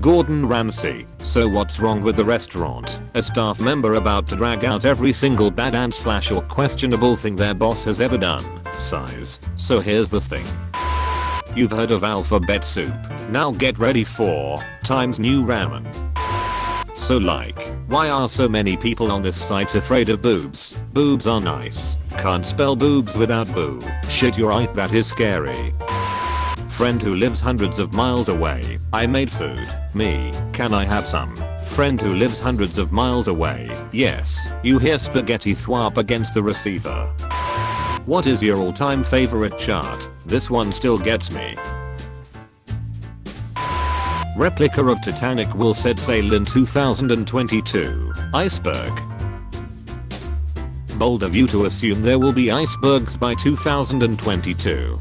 Gordon Ramsay. So what's wrong with the restaurant? A staff member about to drag out every single bad and slash or questionable thing their boss has ever done. Sighs. So here's the thing. You've heard of alphabet soup. Now get ready for Times New Ramen. So like, why are so many people on this site afraid of boobs? Boobs are nice. Can't spell boobs without boo. Shit, you're right, that is scary. Friend who lives hundreds of miles away. I made food. Me. Can I have some? Friend who lives hundreds of miles away. Yes. You hear spaghetti thwap against the receiver. What is your all-time favorite chart? This one still gets me. Replica of Titanic will set sail in 2022. Iceberg. Bold of you to assume there will be icebergs by 2022.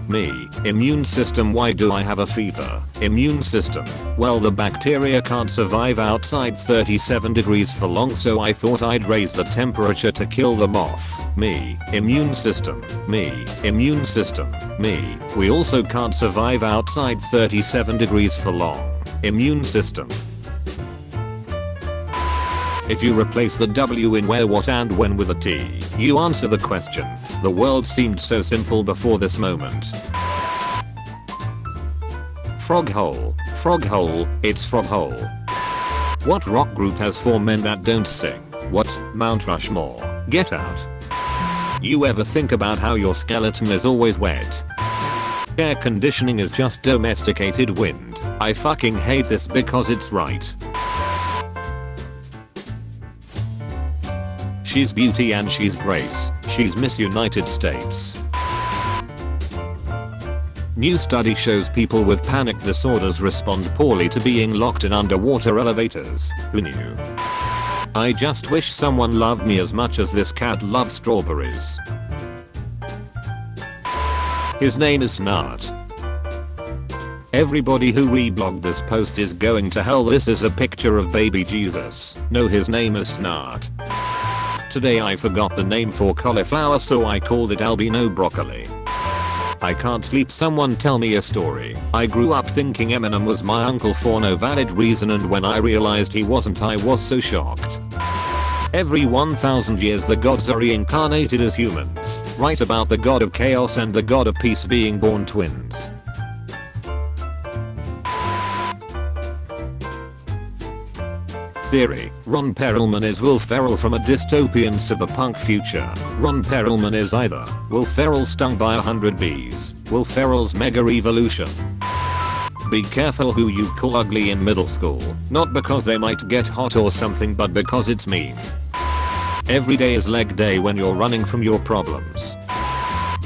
Me. Immune system. Why do I have a fever? Immune system. Well, the bacteria can't survive outside 37 degrees for long, so I thought I'd raise the temperature to kill them off. Me. Immune system. Me. Immune system. Me. We also can't survive outside 37 degrees for long. Immune system. If you replace the W in where, what and when with a T, you answer the question. The world seemed so simple before this moment. Frog hole. Frog hole. It's frog hole. What rock group has 4 men that don't sing? What? Mount Rushmore. Get out. You ever think about how your skeleton is always wet? Air conditioning is just domesticated wind. I fucking hate this because it's right. She's beauty and she's grace. She's Miss United States. New study shows people with panic disorders respond poorly to being locked in underwater elevators. Who knew? I just wish someone loved me as much as this cat loves strawberries. His name is Snart. Everybody who reblogged this post is going to hell. This is a picture of baby Jesus. No, his name is Snart. Today I forgot the name for cauliflower, so I called it albino broccoli. I can't sleep. Someone tell me a story. I grew up thinking Eminem was my uncle for no valid reason, and when I realized he wasn't, I was so shocked. Every 1000 years the gods are reincarnated as humans. Write about the god of chaos and the god of peace being born twins. Theory. Ron Perelman is Will Ferrell from a dystopian cyberpunk future. Ron Perelman is either Will Ferrell stung by 100 bees, Will Ferrell's mega evolution. Be careful who you call ugly in middle school, not because they might get hot or something, but because it's mean. Every day is leg day when you're running from your problems.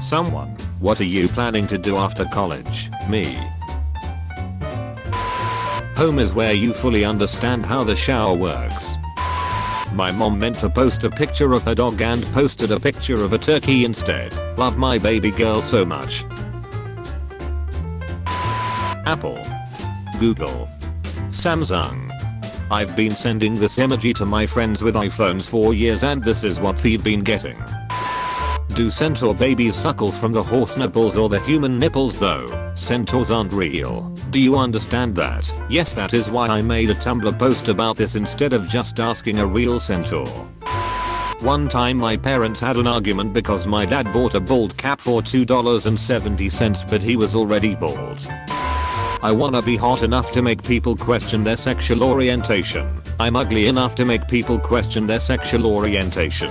Someone. What are you planning to do after college? Me. Home is where you fully understand how the shower works. My mom meant to post a picture of her dog and posted a picture of a turkey instead. Love my baby girl so much. Apple. Google. Samsung. I've been sending this emoji to my friends with iPhones for years and this is what they've been getting. Do centaur babies suckle from the horse nipples or the human nipples though? Centaurs aren't real. Do you understand that? Yes, that is why I made a Tumblr post about this instead of just asking a real centaur. One time my parents had an argument because my dad bought a bald cap for $2.70 but he was already bald. I wanna be hot enough to make people question their sexual orientation. I'm ugly enough to make people question their sexual orientation.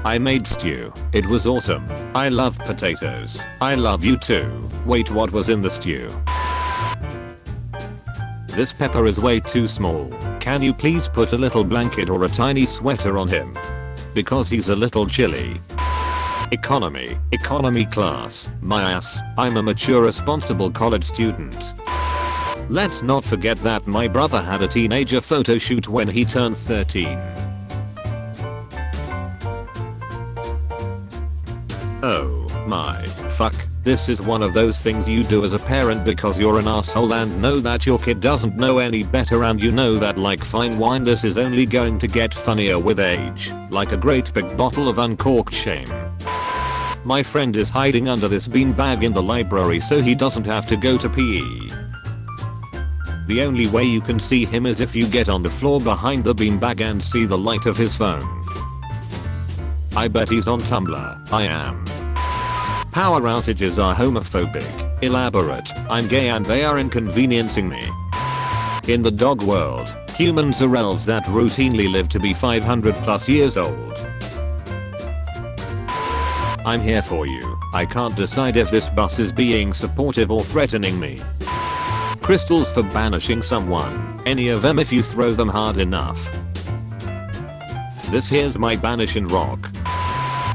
I made stew. It was awesome. I love potatoes. I love you too. Wait, what was in the stew? This pepper is way too small. Can you please put a little blanket or a tiny sweater on him? Because he's a little chilly. Economy. Economy class. My ass. I'm a mature, responsible college student. Let's not forget that my brother had a teenager photo shoot when he turned 13. Oh my fuck. This is one of those things you do as a parent because you're an asshole and know that your kid doesn't know any better, and you know that like fine wine this is only going to get funnier with age. Like a great big bottle of uncorked shame. My friend is hiding under this beanbag in the library so he doesn't have to go to PE. The only way you can see him is if you get on the floor behind the beanbag and see the light of his phone. I bet he's on Tumblr. I am. Power outages are homophobic. Elaborate. I'm gay and they are inconveniencing me. In the dog world, humans are elves that routinely live to be 500 plus years old. I'm here for you. I can't decide if this bus is being supportive or threatening me. Crystals for banishing someone. Any of them if you throw them hard enough. This here's my banish and rock.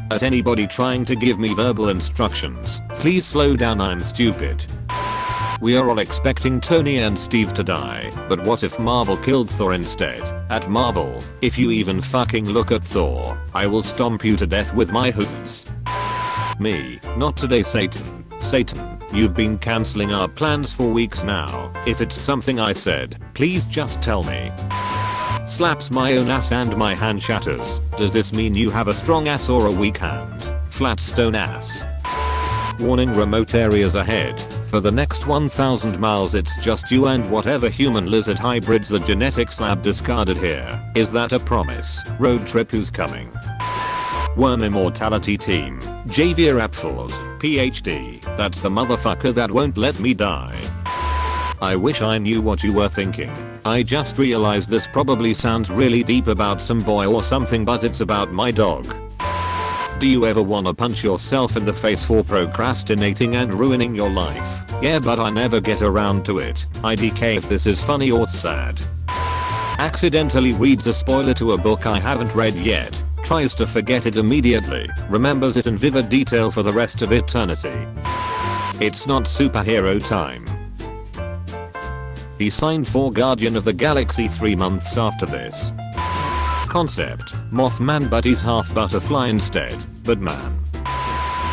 At anybody trying to give me verbal instructions, please slow down, I'm stupid. We are all expecting Tony and Steve to die, but what if Marvel killed Thor instead? At Marvel, if you even fucking look at Thor, I will stomp you to death with my hooves. Me, not today Satan. Satan, you've been cancelling our plans for weeks now. If it's something I said, please just tell me. Slaps my own ass and my hand shatters. Does this mean you have a strong ass or a weak hand? Flat stone ass. Warning, remote areas ahead. For the next 1000 miles it's just you and whatever human lizard hybrids the genetics lab discarded here. Is that a promise? Road trip, who's coming? Worm immortality team. Javier Apfels, PhD. That's the motherfucker that won't let me die. I wish I knew what you were thinking. I just realized this probably sounds really deep about some boy or something, but it's about my dog. Do you ever wanna punch yourself in the face for procrastinating and ruining your life? Yeah, but I never get around to it. IDK if this is funny or sad. Accidentally reads a spoiler to a book I haven't read yet. Tries to forget it immediately. Remembers it in vivid detail for the rest of eternity. It's not superhero time. He signed for Guardian of the Galaxy 3 months after this. Concept, Mothman but he's half butterfly instead, but man.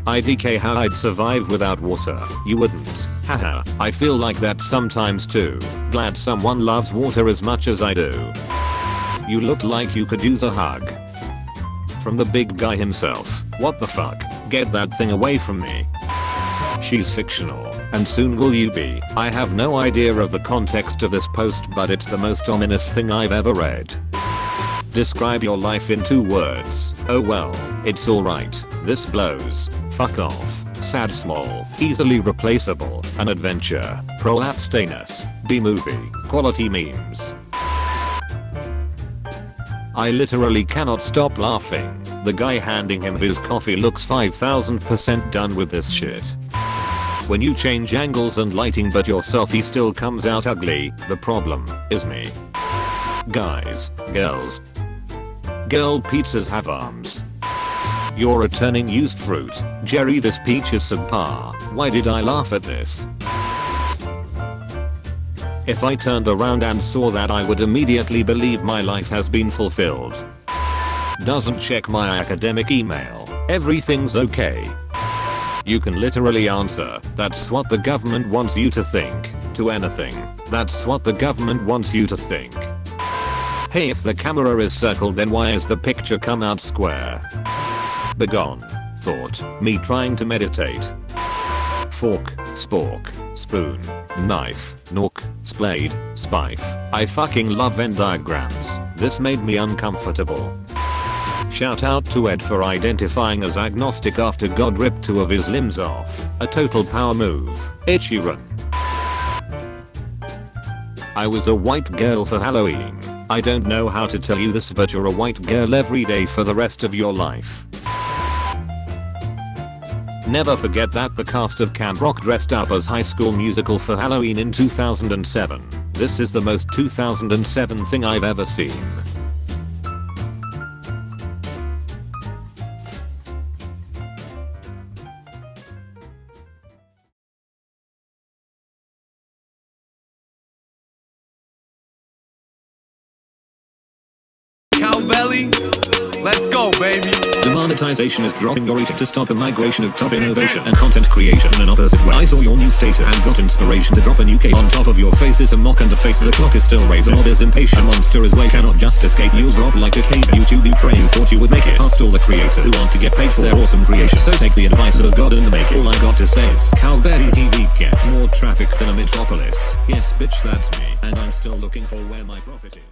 IDK how I'd survive without water, you wouldn't, haha, I feel like that sometimes too, glad someone loves water as much as I do. You look like you could use a hug. From the big guy himself, what the fuck, get that thing away from me. She's fictional, and soon will you be. I have no idea of the context of this post, but it's the most ominous thing I've ever read. Describe your life in 2 words. Oh well, it's alright, this blows, fuck off, sad small, easily replaceable, an adventure, prolapse anus, B-movie, quality memes. I literally cannot stop laughing. The guy handing him his coffee looks 5000% done with this shit. When you change angles and lighting but your selfie still comes out ugly, the problem is me. Guys, girls. Girl pizzas have arms. You're returning used fruit. Jerry, this peach is subpar. Why did I laugh at this? If I turned around and saw that, I would immediately believe my life has been fulfilled. Doesn't check my academic email. Everything's okay. You can literally answer, that's what the government wants you to think, to anything. That's what the government wants you to think. Hey, if the camera is circled then why is the picture come out square? Begone, thought, me trying to meditate. Fork, spork, spoon, knife, nook, spade, spife. I fucking love Venn diagrams. This made me uncomfortable. Shout out to Ed for identifying as agnostic after God ripped 2 of his limbs off. A total power move. Itchy run. I was a white girl for Halloween. I don't know how to tell you this, but you're a white girl every day for the rest of your life. Never forget that the cast of Camp Rock dressed up as High School Musical for Halloween in 2007. This is the most 2007 thing I've ever seen. Cowbelly, let's go, baby. monetization is dropping your rating to stop a migration of top innovation and content creation in an opposite way. I saw your new status and got inspiration to drop a new cape. On top of your face is a mock and the face of the clock is still raising. Mob is impatient, a monster is late, cannot just escape. News drop like a cave. YouTube Ukraine thought you would make it. Asked all the creators who want to get paid for their awesome creation. So take the advice of a god and make it. All I got to say is Cowbelly TV gets more traffic than a metropolis. Yes bitch, that's me. And I'm still looking for where my profit is.